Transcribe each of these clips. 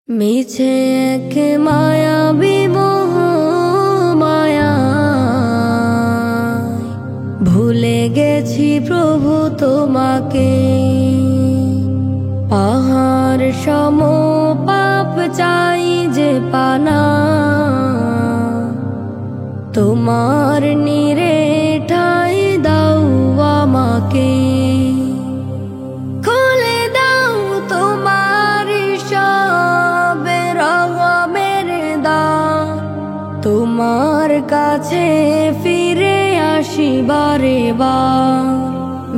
মিছে এক মায়াবী মোহ মায়ায় ভুলে গেছি প্রভু তোমাকে। পাহাড় সম পাপ চাই যে পানা, তোমার নীরে ঠাই দাও আমাকে। খুলে দাও তোমার সব রহমের দ্বার, তোমার কাছে ফিরে আসি বারে বার।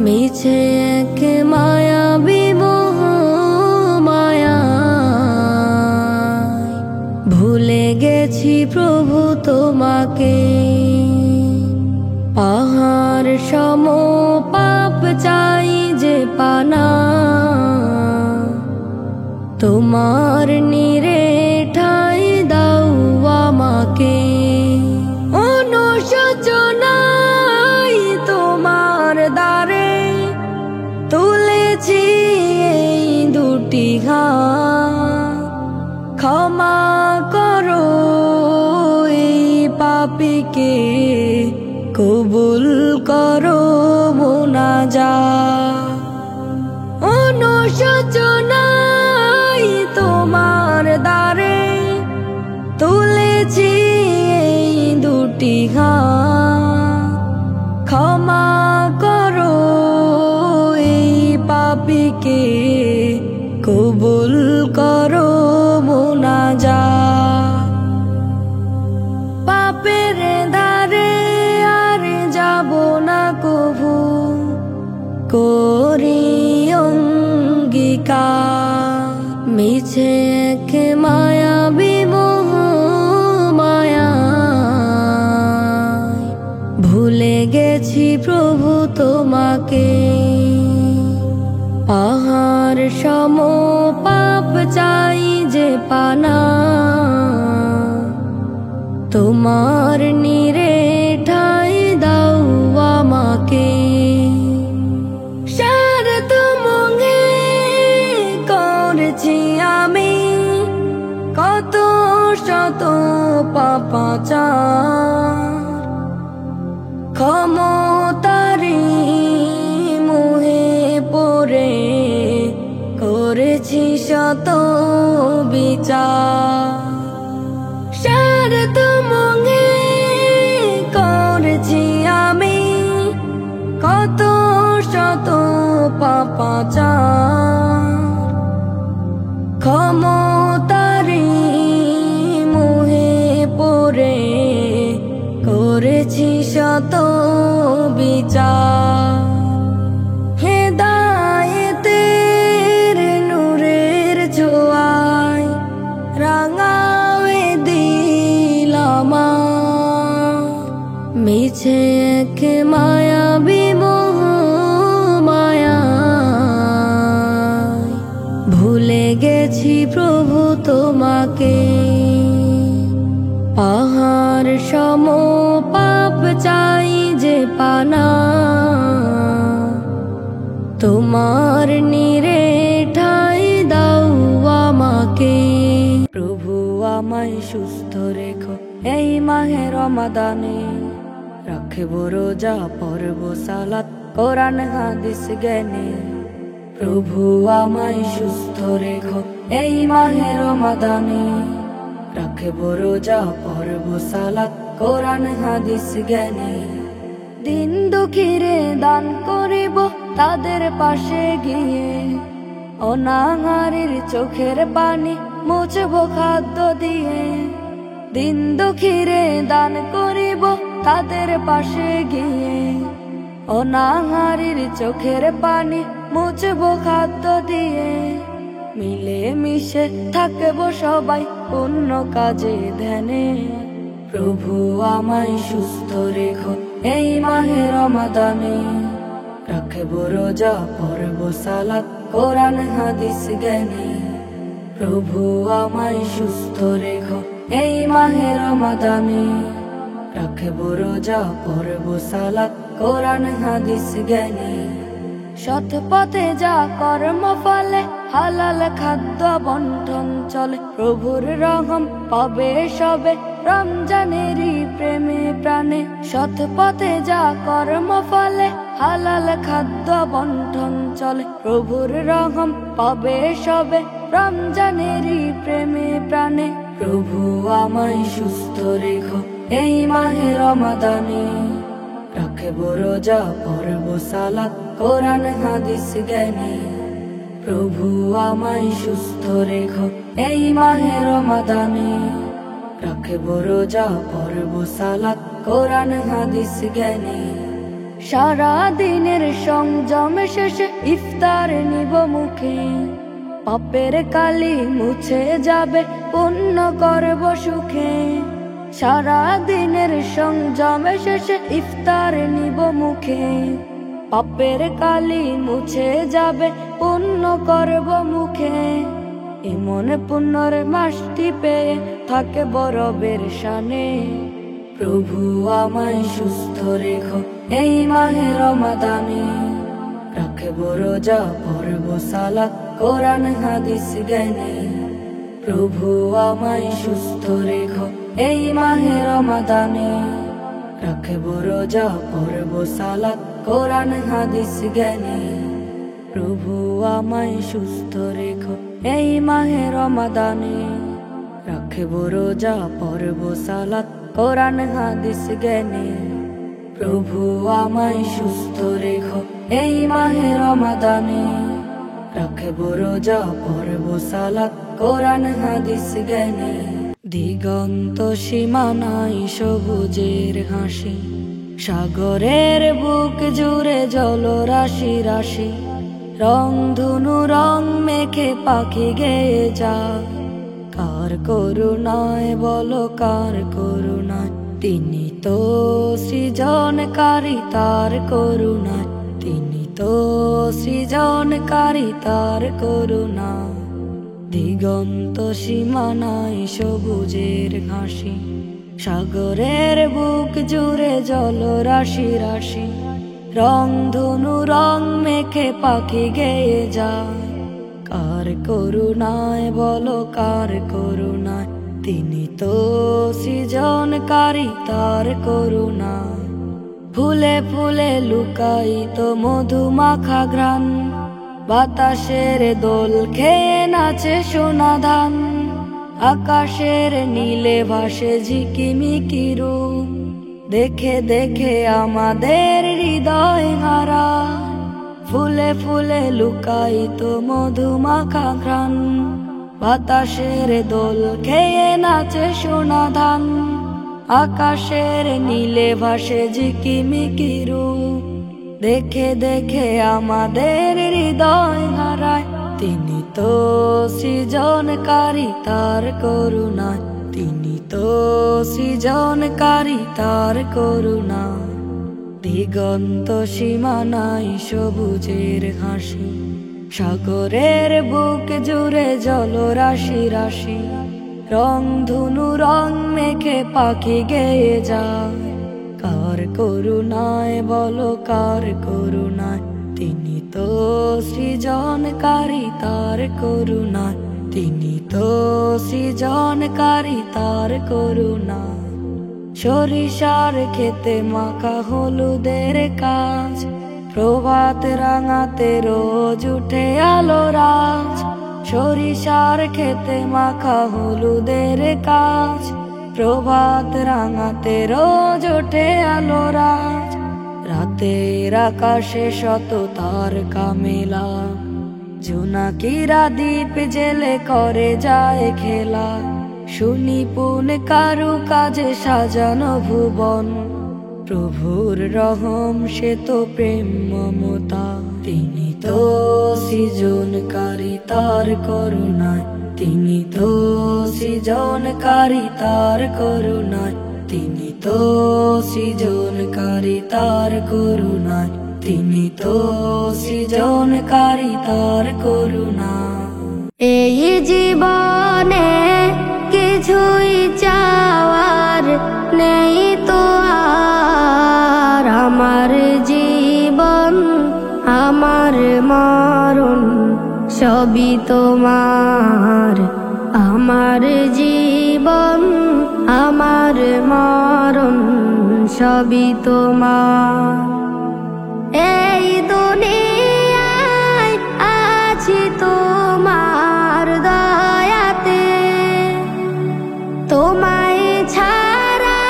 মিছে এক মায়াবী মোহ মায়ায় ভুলে গেছি প্রভু তোমাকে। পাহাড় সম পাপ চাই যে পানা, তোমার নীরে ঠাই দাও আমাকে। অনুশোচনায় তোমার দ্বারে তুলেছি এই দুটি হাত, ক্ষমা করো এই পাপীকে, কবুল করো মুনাজাত। অনুশোচনায় তোমার দ্বারে তুলেছি এই দুটি হাত, ক্ষমা করো এই পাপীকে, কবুল করো মুনাজাত। পাপের ধারে আর যাব না কভু, করি অঙ্গীকার। মিছে এক মায়াবী মোহ মায়ায় ভুলে গেছি প্রভু তোমাকে। পাহাড় সম পাপ চাই যে পানা, তোমার নীরে ঠাই দাও আমাকে। স্বার্থ মঙ্গে করেছি আমি কত শত পাপাচার, ক্ষমতারি মোহে পড়ে করেছি শত বিচার। স্বার্থ মঙ্গে করেছি আমি কত শত পাপাচার, ক্ষমতারি মোহে পড়ে করেছি শত বিচার। হেদায়েতের নূরের ছোঁয়ায় রাঙায়ে দিল আমার, মিছে এক মায়াবী মোহ মায়ায় ভুলে গেছি প্রভু তোমাকে। পাহাড় সম পাপ চাই যে পানা, তোমার নীরে ঠাই দাও আমাকে। প্রভু আমায় সুস্থ রেখো এই মাহে রমাদানে, রাখব রোজা পড়ব সালাত কোরআন হাদিস জ্ঞানে। প্রভু আমায় সুস্থ রেখো এই মাহে রমাদানে, রাখব রোজা পড়ব সালাত কোরআন হাদিস জ্ঞানে। দিন দুঃখীরে দান করিব তাদের পাশে গিয়ে, অনাহারের চোখের পানি মুছব খাদ্য দিয়ে। দিন দুঃখীরে দান করিব তাদের পাশে গিয়ে, অনাহারের চোখের পানি মুছব খাদ্য দিয়ে। মিলে মিশে থাকব সবাই পুণ্য কাজে ধ্যানে। প্রভু আমায় সুস্থ রেখো এই মাহে রমাদানে, রাখব রোজা পড়ব সালাত কোরআন হাদিস জ্ঞানে। প্রভু আমায় সুস্থ রেখো এই মাহে রমাদানে, রাখব রোজা পড়ব সালাত কোরআন হাদিস জ্ঞানে। সৎ পথে যা কর্ম ফলে হালাল খাদ্য বন্টন চলে। প্রভুর রহম পাবে সবে রমজানেরই প্রেমে প্রাণে। সৎ পথে যা কর্ম ফলে হালাল খাদ্য বন্টন চলে। প্রভুর রহম পাবে সবে রমজানেরই প্রেমে প্রাণে। প্রভু আমায় সুস্থ রেখো এই মাহে রমাদানে। রাখব রোজা পড়ব সালাত কোরআন হাদিস জ্ঞানে। প্রভু আমায় সুস্থ রেখো এই মাহে রমাদানে। রাখব রোজা পড়ব সালাত কোরআন হাদিস জ্ঞানে। সারা দিনের সংযম শেষে ইফতার নিব মুখে। পাপের কালি মুছে যাবে পুণ্য করব সুখে। সারা দিনের সংযম শেষে ইফতার নিব মুখে। পাপের কালি মুছে যাবে পুণ্য করব মুখে। এমন পুণ্যর মাসটি পেয়ে থাকে রবের শানে। প্রভু আমায় সুস্থ রেখো এই মাহে রমাদানে। রাখব রোজা পড়ব সালাত কোরআন হাদিস জ্ঞানে। প্রভু আমায় সুস্থ রেখো এই মাহে রমাদানে। রাখব রোজা পড়ব সালাত কোরআন হাদিস জ্ঞানে। প্রভু আমায় সুস্থ রেখো এই মাহে রমাদানে। রাখব রোজা পড়ব সালাত কোরআন হাদিস জ্ঞানে। প্রভু আমায় সুস্থ রেখো এই মাহে রমাদানে। রাখব রোজা পড়ব সালাত কোরআন হাদিস জ্ঞানে। দিগন্ত সীমানায় সবুজের হাসি, সাগরের বুক জুড়ে জল রাশি রাশি। রং ধনু রং মেখে পাখি গেয়ে যায়। কার করুণায় বলো কার করুণায়, তিনি তো সৃজনকারী তার করুণায়। তিনি তো সৃজনকারী তার করুণা। দিগন্ত সীমানায় সবুজের ঘাসি, সাগরের বুক জুড়ে জল রাশি রাশি। রং ধনু রং মেখে পাখি গেয়ে যায়। কার করুণায় বলো কার করুণায়, তিনি তো সৃজনকারী তার করুণা। ফুলে ফুলে লুকায়িত মধুমাখা ঘ্রাণ, বাতাসের দোল খেয়ে নাচে সোনা ধান। আকাশের নীলে ভাসে ঝিকিমিকি রূপ, দেখে দেখে আমাদের হৃদয় হারা। ফুলে ফুলে লুকায়িত মধুমাখা ঘ্রাণ, বাতাসের দোল খেয়ে নাচে সোনা ধান। আকাশের নীলে ভাসে ঝিকিমিকি রূপ, দেখে দেখে আমাদের হৃদয় হারায়। তিনি তো সৃজনকারী তার করুণায়, তিনি তো সৃজনকারী তার করুণা। দিগন্ত সীমানায় সবুজের হাসি, সাগরের বুক জুড়ে জল রাশি রাশি। রং ধনু রং মেখে পাখি গেয়ে যায়। কার করুণায় বলো কার করুণায়, তিনি তো সৃজনকারী তার করুণায়। তিনি তো সৃজনকারী তার করুণা। সরিষার খেতে মাখা হলুদের কাজ, প্রভাত রাঙাতে রোজ উঠে আলো রাজ। সরিষার খেতে মাখা হলুদের কাজ, প্রভাত রাঙাতে রোজ ওঠে আলো রাজ। রাতের আকাশে শত তারকা মেলা, জোনাকিরা দ্বীপ জেলে করে যায় খেলা। সুনিপুণ কারু কাজে সাজানো ভুবন, প্রভুর রহম সে তো প্রেম মমতা। তিনি তো সৃজনকারী তার করুণায়, তিনি তো সৃজনকারী তার করুণায়। তিনি তো সৃজনকারী তার করুণায়, তিনি তো সৃজনকারী তার করুণা। এই জীবনে কিছুই চাওয়ার নেই তো আর। আমার জীবন আমার মরণ সবই তোমার। আমার জীবন আমার মরণ সবই তোমার। এই দুনিয়ায় আছি তোমার দয়াতে, তোমায় ছাড়া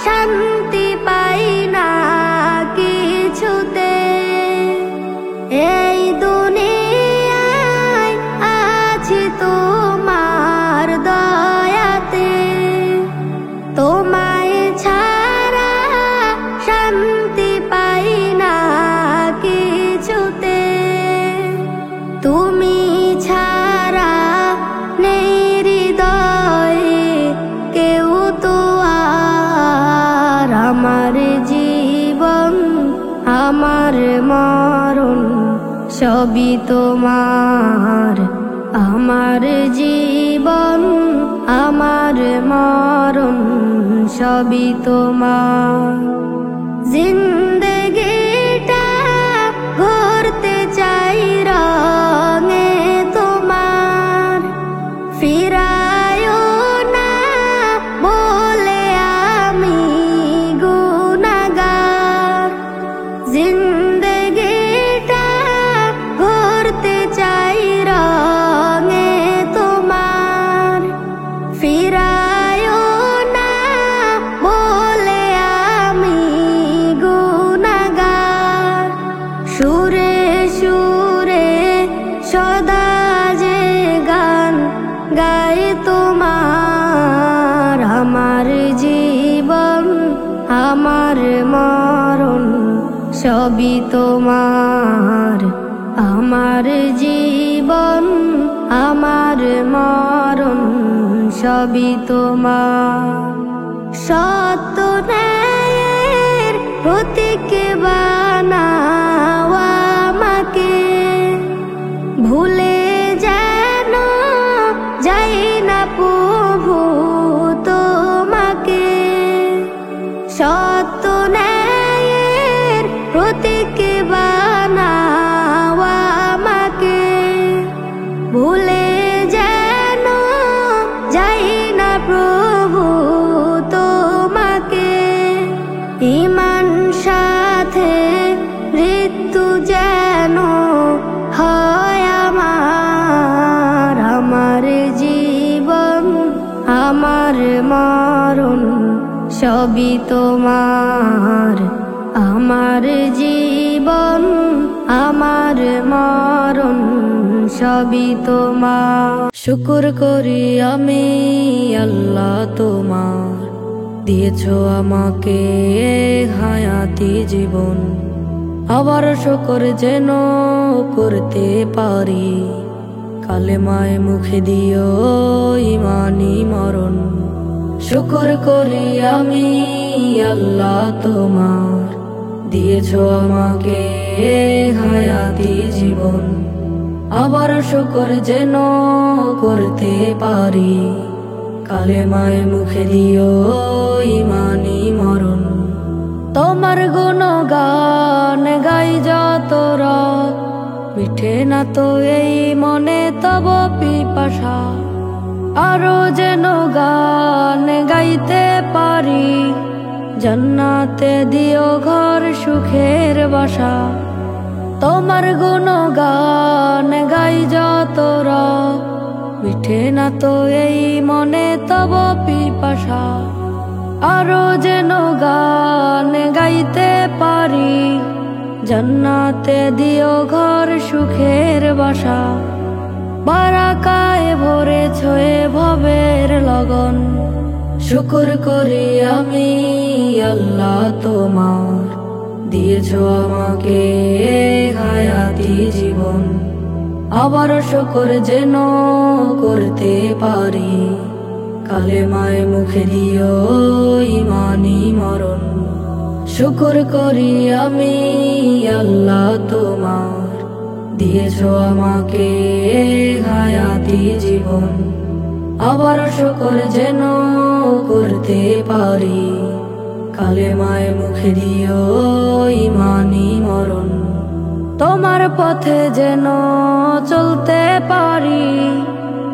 শান্তি পাই না কিছুতে। এই দুনিয়ায় আছি তোমার দয়াতে, তোমায় ছাড়া শান্তি পাই না কিছুতে। তুমি ছাড়া নেই হৃদয়ে কেউ তো আর। আমার জীবন আমার মরণ সবই তোমার। আমার জীবন আমার মরণ সবই তোমার। জিন্দেগিটা ঘুরতে চাই রঙে তোমার, ফিরায়ও না বলে আমি গুনাহগার। জিন্দেগিটা ঘুরতে চাই রঙে তোমার, ফিরায়ও না বলে আমি গুনাহগার। সুরে সুরে সদা যে গান গাই তোমার। আমার জীবন আমার মরণ সবই তোমার। আমার জীবন আমার মরণ সবই তোমার। সত্য ন্যায়ের প্রতীক বানাও আমাকে, ভুলে যেন যাই না প্রভু তোমাকে। সত্য ন্যায়ের প্রতীক বানাও আমাকে, ভুলে যেন যাই না প্রভু তোমাকে। ঈমান সাথে মৃত্যু যেন হয় আমার। আমার জীবন আমার মরণ সবই তোমার। আমার জীবন আমার মরণ সবই তোমার। শুকর করি আমি আল্লাহ তোমার, দিয়েছো আমাকে হায়াতি জীবন। আবার শুকর যেন করতে পারি, কালেমায় মুখে দিও ইমানি মরণ। শুকর করি আমি আল্লাহ তোমার, দিয়েছো আমাকে হায়াতি জীবন। আবার শুকর যেন করতে পারি, কালেমায় মুখে দিও ইমানি মরণ। তোমার গুণগান গাই যত রাত, মিঠে না তো এই মনে তব পিপাসা। আরো যেন গান গাইতে পারি, জান্নাতে দিও ঘর সুখের বাসা। তোমার গুণগান গাই যত রাত, মিঠে না তো এই মনে তব পিপাসা। আরো যেন গান গাইতে পারি, জান্নাতে দিও ঘর সুখের বাসা। বারাকায় ভরেছ এ ভবের লগন, শুকর করি আমি আল্লাহ তোমার, দিয়েছো আমাকে হায়াতি জীবন। আবার শুকর যেন করতে পারি, কালেমায় মুখে দিও ইমানি মরণ। শুকর করি আমি আল্লাহ তোমার, দিয়েছো আমাকে হায়াতি জীবন। আবার শুকর যেন করতে পারি, কালেমায় মুখে দিও ইমানি মরণ। তোমার পথে যেন চলতে পারি,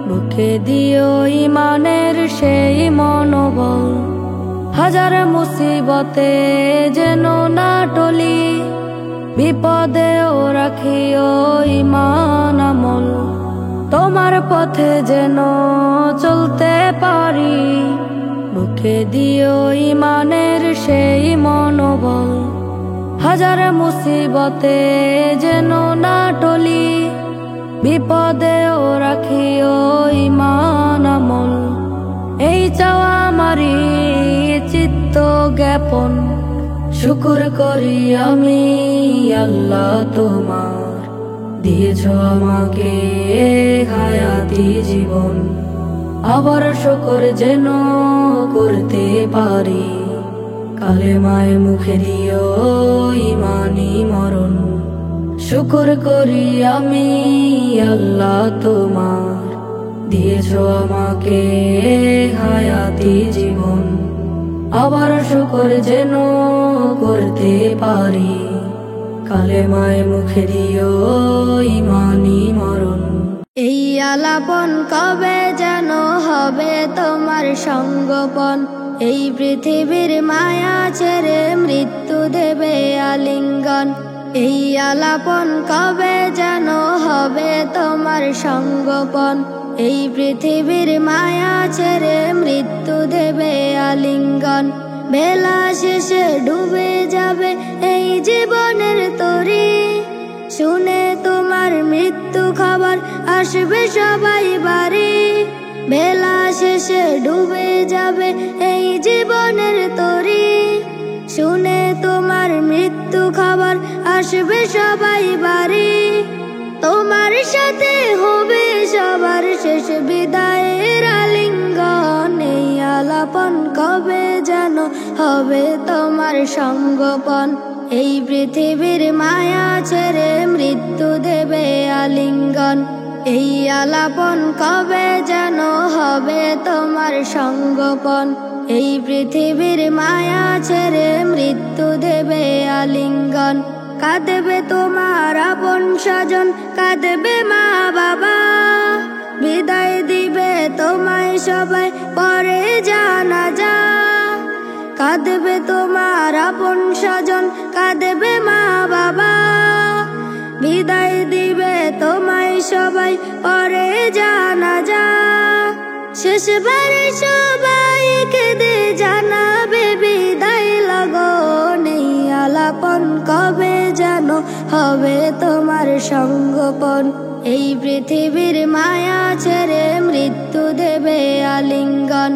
বুকে দিও ইমানের সেই মনোবল। হাজার মুসিবতে যেন না টলি, বিপদেও রাখিও ইমান আমল। তোমার পথে যেন চলতে পারি, বুকে দিও ইমানের সেই মনোবল। হাজার মুসিবতে যেন না টলি, বিপদেও রাখিও ইমান আমল। এই চাওয়া আমারি চিত্ত জ্ঞাপন, শুকুর করি আমি আল্লাহ তোমার, দিয়েছ আমাকে হায়াতি জীবন। আবার শুকর যেন করতে পারি, কালেমায় মুখে দিও ইমানি মরণ। শুকর করি আমি আল্লাহ তোমার, দিয়েছ আমাকে হায়াতি জীবন। আবার শুকর যেন করতে পারি, কালেমায় মুখে দিও ইমানি মরণ। এই আলাপন কবে যেন হবে তোমার সঙ্গপন, এই পৃথিবীর মায়া ছেড়ে মৃত্যু দেবে আলিঙ্গন। এই আলাপন কবে যেন হবে তোমার সঙ্গপন, এই পৃথিবীর মায়া ছেড়ে মৃত্যু দেবে আলিঙ্গন। বেলা শেষে ডুবে যাবে এই জীবনের তরি, শুনে তোমার মৃত্যু খবর আসবে সবাই বাড়ি। বেলা শেষে ডুবে যাবে এই জীবনের তরি, শুনে তোমার মৃত্যু খবর আসবে সবাই বাড়ি। তোমার সাথে হবে সবার শেষ বিদায়ের আলিঙ্গন। এই আলাপন কবে যেন হবে তোমার সঙ্গপন, এই পৃথিবীর মায়া ছেড়ে মৃত্যু দেবে আলিঙ্গন। এই আলাপন কবে যেন হবে তোমার সঙ্গপন, এই পৃথিবীর মায়া ছেড়ে মৃত্যু দেবে আলিঙ্গন। কাঁদবে তোমার আপন স্বজন, কাঁদবে মা বাবা, বিদায় দিবে তোমায় সবাই পরে জানাজা। কাঁদবে তোমার আপন স্বজন, কাঁদবে মা বাবা, বিদায় দিবে তোমায় সবাই পরে জানাজা। শেষবারে সবাই কেঁদে জানাবে বিদায় লগন। এই আলাপন কবে যেন হবে তোমার সঙ্গপন, এই পৃথিবীর মায়া ছেড়ে মৃত্যু দেবে আলিঙ্গন।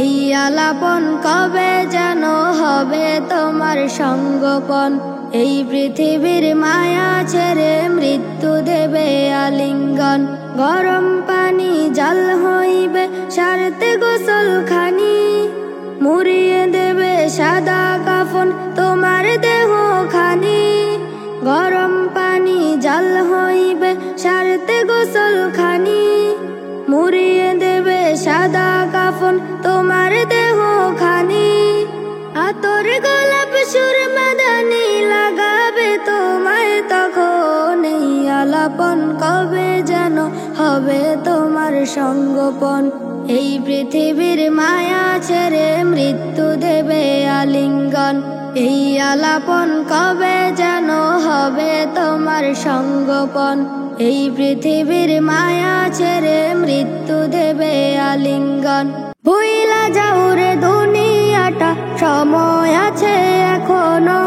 এই আলাপন কবে যেন হবে তোমার সঙ্গপন, এই পৃথিবীর মায়া ছেড়ে মৃত্যু দেবে আলিঙ্গন। গরম পানি জাল হইবে সারতে গোসল খানি, মুড়িয়ে দেবে সাদা কাফন তোমার দেহ খানি। গরম পানি জাল হইবে সারতে গোসল খানি, মুড়িয়ে দেবে সাদা কাফন তোমার দেহ খানি। আতর গোলাপ সুরমা দানি লাগাবে তোমায় তখন। এই আলাপন কবে যেন হবে তোমার সঙ্গপন, এই পৃথিবীর মায়া ছেড়ে মৃত্যু দেবে আলিঙ্গন। এই আলাপন কবে যেন হবে তোমার সঙ্গপন, এই পৃথিবীর মায়া ছেড়ে মৃত্যু দেবে আলিঙ্গন। ভুইলা যাও রে দুনিয়াটা, সময় আছে এখনো,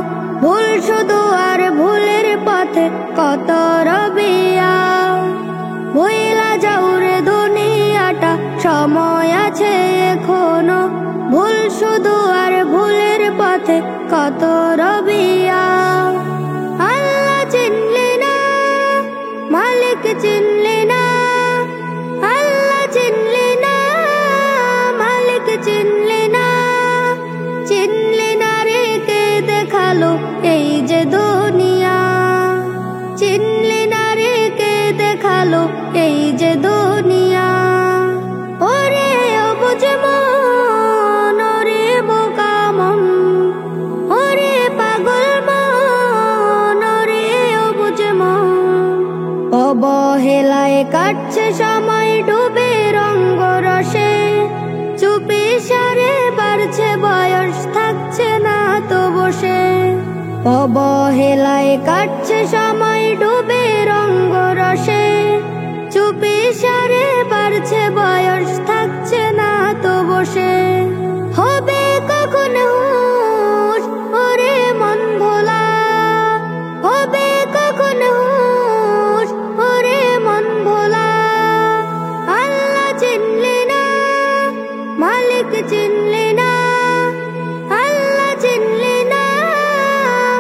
ভুল শুধু আর ভুলের পথে কত রবিয়া। ভুইলা যাও রে দুনিয়াটা, সময় আছে এখনো, ভুল শুধু আর ভুলের পথে কত রবিয়া। আল্লাহ চিনলে না, মালিক চিনলে না, আল্লাহ চিনলে না, মালিক চিনলে না। চিনলে না রে কে দেখালো এই যে দুনিয়া, চিনলে না রে কে দেখালো এই যে দুনিয়া। ওরে অবুঝ মন, ওরে বোকা মন, ওরে পাগল মন, অবহেলায় কাটছে সময় ডুবে রঙ্গরসে, চুপি সারে বাড়ছে বয়স, থাকছে না তো বসে। হবে কখন হুঁশ ওরে মন ভোলা, হবে কখন হুঁশ ওরে মন ভোলা। আল্লাহ চিনলে না, মালিক চিনলে না, আল্লাহ চিনলে না,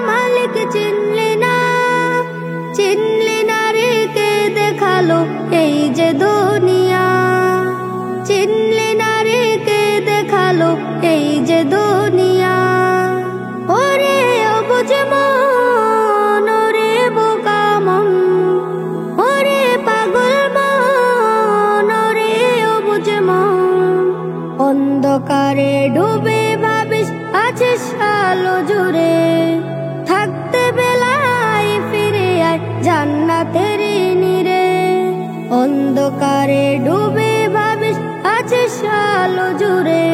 মালিক চিনলে না। চিনলে না রে কে দেখালো এই যে দুনিয়া, চিনলে না রে কে দেখালো এই যে দুনিয়া। ওরে অবুঝ মন, ওরে বোকা মন, ওরে পাগল মন, ওরে অবুঝ মন। অন্ধকারে ডুবে ভাবিস আছিস আলো জুড়ে, থাকতে বেলায় ফিরে আয় জান্নাতের নীড়ে। অন্ধকারে ডুবে ভাবিস আছিস আলো জুড়ে,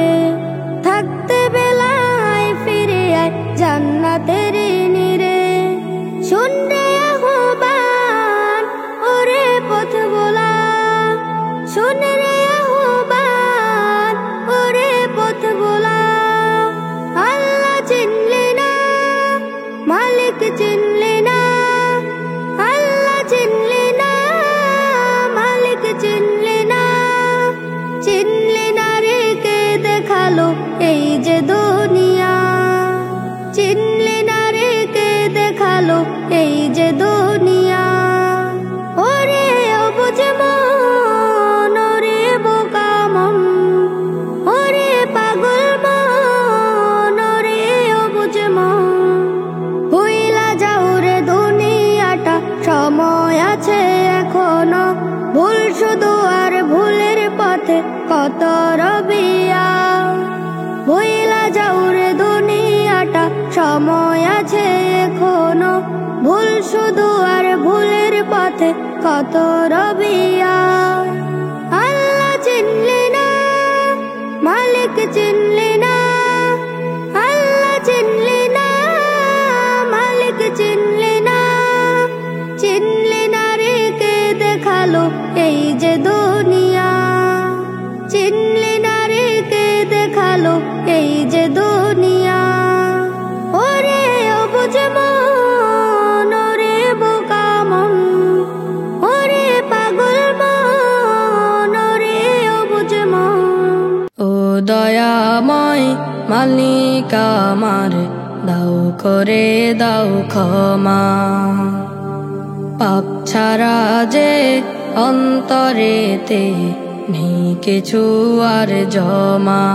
থাকতে বেলায় ফিরে আয় জান্নাতের নীড়ে। শুন রে আহ্বান ওরে পথ ভোলা, শুন রে আহ্বান ওরে পথ ভোলা। আল্লাহ চিনলে না, মালিক চিনলে না, আল্লাহ চিনলে না, মালিক চিনলে না। চিনলে না রে কে দেখালো এই যে দুনিয়া, চিনলে না রে কে দেখালো এই যে দুনিয়া। ওরে অবুঝ মন, ওরে বোকা মন, ওরে পাগল মন, ওরে অবুঝ মন। ভুইলা যাও রে দুনিয়াটা, সময় আছে এখনো। ভুল শুধু আর ভুলের পথে কত রবিয়া। ভুইলা যাও রে দুনিয়াটা, সময় আছে এখনো। ভুল শুধু আর ভুলের পথে কত রবিয়া। আল্লাহ চিনলে না, মালিক চিনলে না, আল্লাহ চিনলে না, মালিক চিনলে না। চিনলে না রে কে দেখালো এই যে দুনিয়া, চিনলে না রে কে দেখালো এই যে দুনিয়া। ওরে অবুঝ মন, ওরে বোকা মন, ওরে পাগল মন, ওরে অবুঝ মন। ও দয়াময় মালিক আমার, দাও করে দাও ক্ষমা। পাপ ছাড়া যে অন্তরেতে নেই কিছু আর জমা।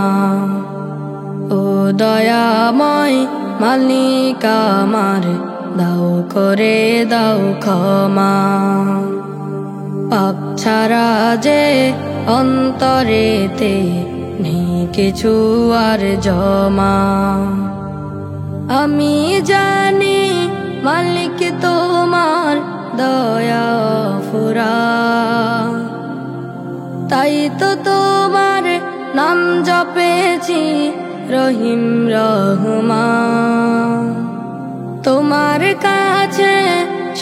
ও দয়াময় মালিক আমার, দাও করে দাও ক্ষমা। পাপ ছাড়া যে অন্তরেতে নেই কিছু আর জমা। আমি জানি মালিক তোমার দয়া ফুরা, তাই তো তোমার নাম জপেছি রহিম রহমান। তোমার কাছে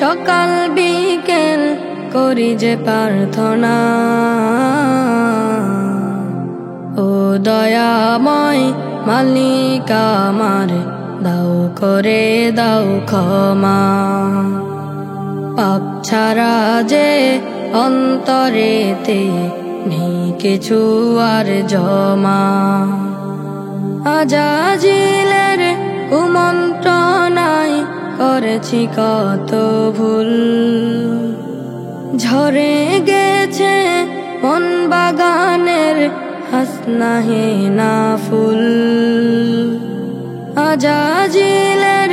সকাল বিকেল করি যে প্রার্থনা। ও দয়াময় মালিক আমার, দাও করে দাও ক্ষমা। পাপ ছাড়া যে অন্তরেতে নেই কিছু আর জমা। আজাজিলের কুমন্ত্রণায় করেছি কত ভুল, ঝরে গেছে মন বাগানের হাসনাহে না ফুল। আজাজিলের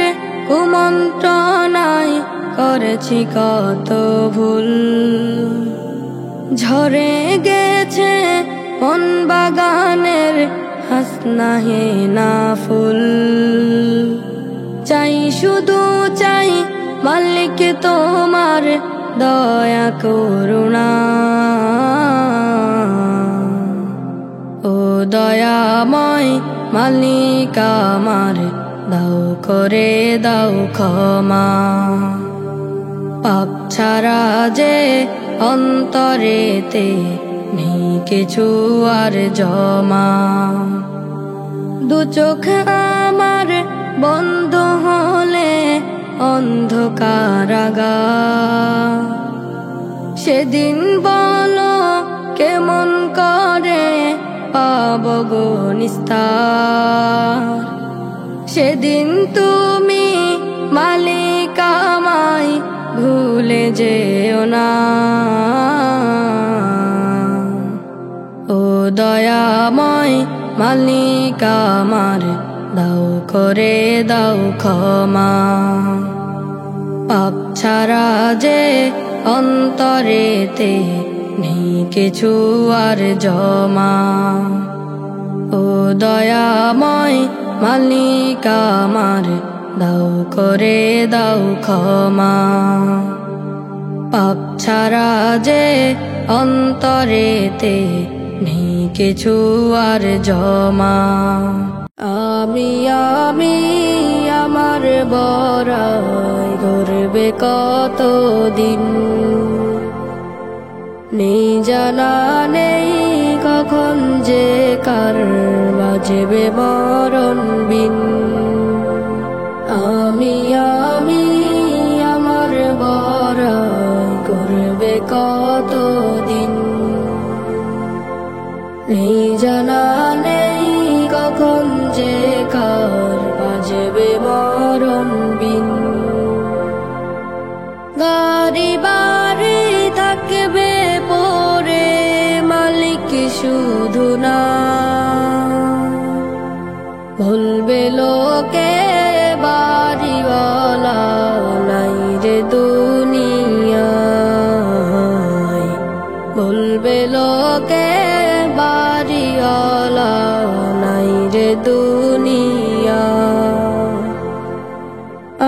কুমন্ত্রণায় করেছি কত ভুল, ঝরে গেছে মন বাগানের হাসনাহে না ফুল। চাই শুধু চাই মালিক তোমার দয়া করুণা। ও দয়াময় মালিক আমার, দাও করে দাও ক্ষমা। পাপ ছাড়া যে অন্তরেতে নেই কিছু আর জমা। দু চোখ আমার বন্ধ হলে অন্ধকারাগার, সেদিন বলো কেমন করে পাব গো নিস্তার। সেদিন তুমি মালিক আমায় ভুলে যেও না। ও দয়াময় মালিক আমার, দাও করে দাও ক্ষমা। পাপ ছাড়া যে অন্তরেতে নেই কিছু আর জমা। ও দয়াময় মালিক আমার, দাও করে দাও ক্ষমা। পাপ ছাড়া যে অন্তরেতে নেই কিছু আর জমা। আমি আমার বড়াই করবে কতদিন, নেই জানা নেই কখন যে কার বাজবে মরণ বিন। আমি আমার বড়াই করবে কতদিন, নেই জানা নেই কখন যে কার বাজবে মরণ বিন। গাড়ি বাড়ি থাকবে পরে মালিক শুধু না, বলবে লোকে বাড়িওয়ালা নাই রে দুনিয়ায়। বলবে লোকে বাড়িওয়ালা নাই রে দুনিয়ায়।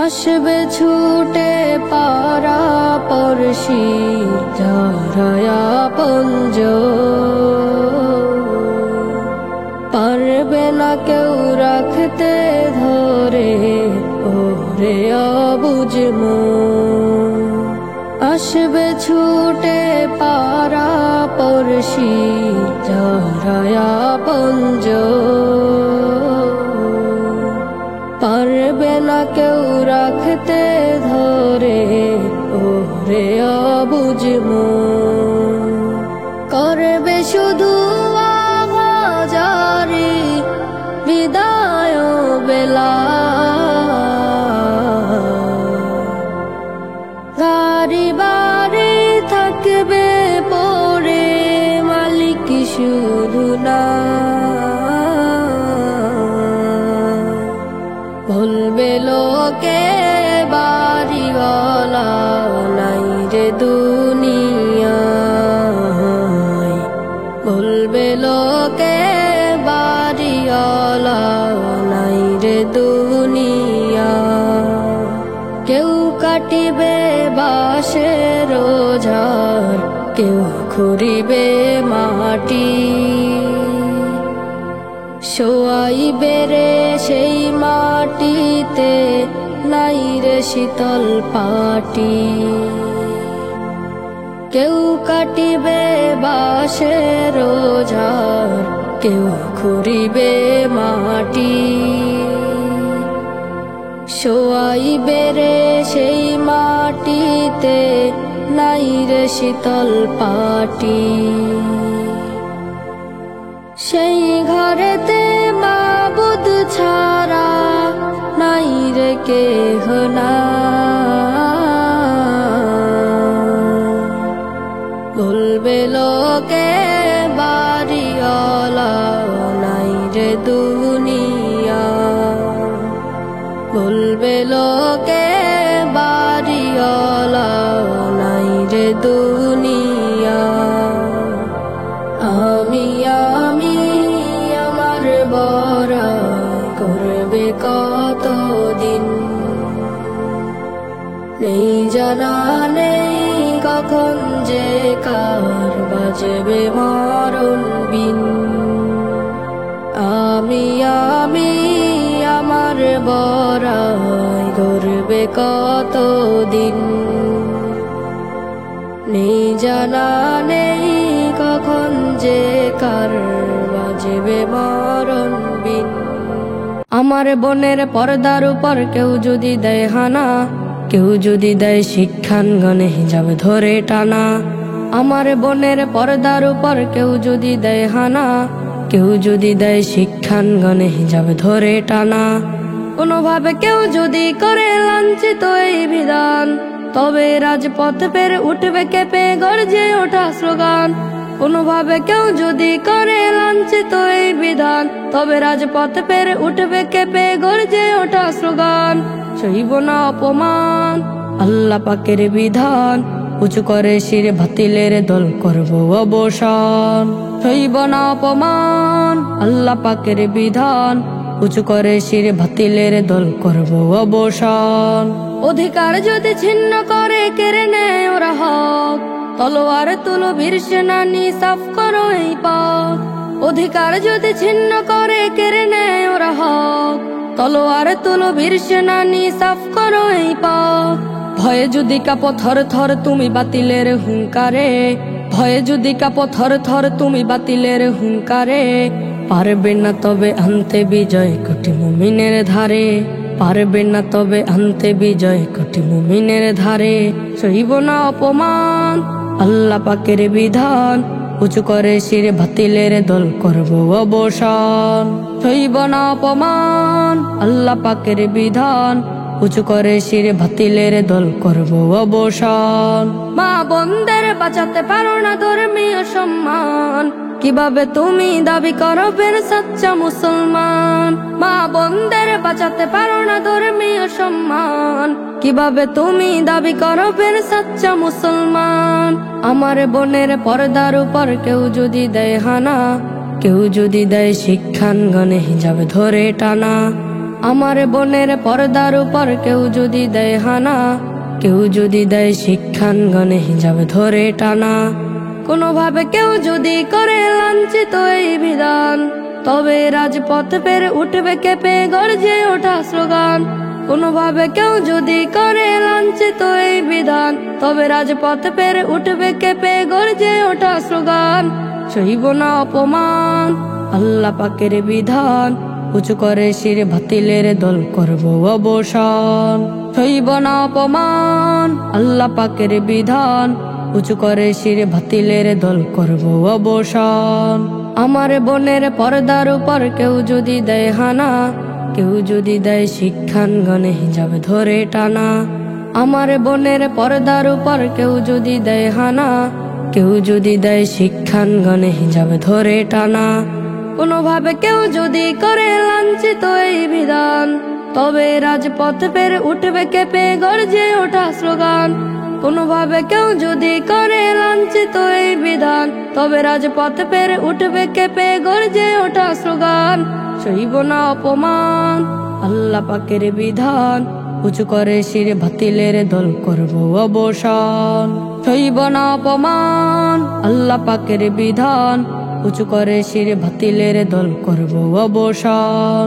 আসবে ছুটে পাড়া পড়শি যারা আপনজন, পারবে না কেউ রাখতে ধরে ওরে অবুঝ মন। আসবে ছুটে পাড়া পড়শি যারা আপনজন, পারবে না কেউ রাখতে ধরে ওরে অবুঝ মন। করবে শুধু আহাজারি বিদায় বেলা, গাড়ি বাড়ি থাকবে পরে মালিক শুধু না। বলবে লোকে বাড়িওয়ালা নাই রে দুনিয়ায়। বলবে লোকে বাড়িওয়ালা নাই রে দুনিয়ায়। কেউ কাটিবে বাঁশের ঝাড়, কেউ খুঁড়িবে মাটি, শোয়াইবে রে সেই মাটিতে নাই রে শীতল পাটি। কেউ কাটিবে বাঁশের ঝাড়, কেউ খুঁড়িবে মাটি, শোয়াইবে রে সেই মাটিতে নাই রে শীতল পাটি। সেই ঘরেতে মাবুদ ছাড়া নাই রে কেহ না। বলবে লোকে বাড়িওয়ালা নাই রে দুনিয়ায়। বলবে লোকে বাড়িওয়ালা নাই রে দুনিয়ায়। আমি আমার বড়াই করবে কতদিন, নেই জানা নেই কখন যে কার বাজবে মরণ বিন। আমি আমার বড়াই ধরবে কতদিন, নেই জানা নেই কখন যে কার বাজবে মরণ বিন। আমার বোনের পর্দার উপর কেউ যদি দেয় হানা, কেউ যদি দেয় শিক্ষাঙ্গনে হিজাব ধরে টানা। আমার বোনের পর্দার উপর কেউ যদি দেয় হানা, কেউ যদি দেয় শিক্ষাঙ্গনে হিজাব ধরে টানা। কোনোভাবে কেউ যদি করে লাঞ্ছিত এই বিধান, তবে রাজপথ পেরে উঠবে কেঁপে গর্জে ওঠা স্লোগান। কোনোভাবে কেউ যদি করে লাঞ্ছিত এই বিধান, তবে রাজপথ পেরে উঠবে কেঁপে গর্জে ওঠা স্লোগান। সইব না অপমান আল্লাহ পাকের বিধান, উঁচু করে শির বাতিলের দল করব অবসান। সইব না অপমান আল্লাহ পাকের বিধান, উঁচু করে শির বাতিলের দল করব অবসান। অধিকার যদি ছিন্ন করে কেড়ে নেয় ওরা হক, তলোয়ার তুলো বীর সেনানি সাফ করো এই পথ। অধিকার যদি ছিন্ন করে কেড়ে নেয় ওরা হক, তলোয়ার তুলো বীর সেনানি সাফ করো এই পথ। ভয়ে যদি কাঁপো থর থর তুমি বাতিলের হুঙ্কারে, ভয়ে যদি কাঁপো থর থর তুমি বাতিলের হুঙ্কারে। পারবে না তবে আনতে বিজয় কোটি মুমিনের ধারে, পারবে না তবে আনতে বিজয় কোটি মুমিনের ধারে। সইব না অপমান আল্লাহ পাকের বিধান, উঁচু করে শির বাতিলের দল করব অবসান। সইব না অপমান আল্লাহ পাকের বিধান, উঁচু করে শির বাতিলের দল করব অবসান। মা বোনদের বাঁচাতে পারো না ধর্মীয় সম্মান, কিভাবে তুমি দাবি করো ফের সচ্চা মুসলমান। মা বোনদের বাঁচাতে পারো না ধর্মীয় সম্মান, কিভাবে তুমি দাবি করো ফের সচ্চা মুসলমান। আমার বোনের পর্দার উপর কেউ যদি দেয় হানা, কেউ যদি দেয় শিক্ষাঙ্গনে হিজাব ধরে টানা। আমার বোনের পর্দার উপর কেউ যদি দেয় হানা, কেউ যদি দেয় শিক্ষাঙ্গনে হিজাব ধরে টানা। কোনোভাবে কেউ যদি করে লাঞ্ছিত এই বিধান, তবে রাজপথ পেরে উঠবে কেঁপে গর্জে ওঠা স্লোগান। কোনোভাবে কেউ যদি করে লাঞ্ছিত এই বিধান, তবে রাজপথ পেরে উঠবে কেঁপে গর্জে ওঠা স্লোগান। সইব না অপমান আল্লাহ পাকের বিধান, উঁচু করে শির বাতিলের দল করব অবসান। সইব না অপমান আল্লাহ পাকের বিধান, উঁচু করে শির বাতিলের দল করব অবসান। আমার বোনের পর্দার উপর কেউ যদি দেয় হানা, কেউ যদি দেয় শিক্ষাঙ্গনে হিজাব ধরে টানা। আমার বোনের পর্দার উপর কেউ যদি দেয় হানা, কেউ যদি দেয় শিক্ষাঙ্গনে হিজাব ধরে টানা। কোনোভাবে কেউ যদি করে লাঞ্ছিত এই বিধান, তবে রাজপথ পেরে উঠবে কেঁপে গর্জে ওঠা স্লোগান। কোনোভাবে কেউ যদি করে লাঞ্ছিত এই বিধান, তবে রাজপথ পেরে উঠবে কেঁপে গর্জে ওঠা স্লোগান। সইব না অপমান আল্লাহ পাকের বিধান, উঁচু করে শির বাতিলের দল করব অবসান। সইব না অপমান আল্লাহ পাকের বিধান, উঁচু করে শির বাতিলের দল করব অবসান।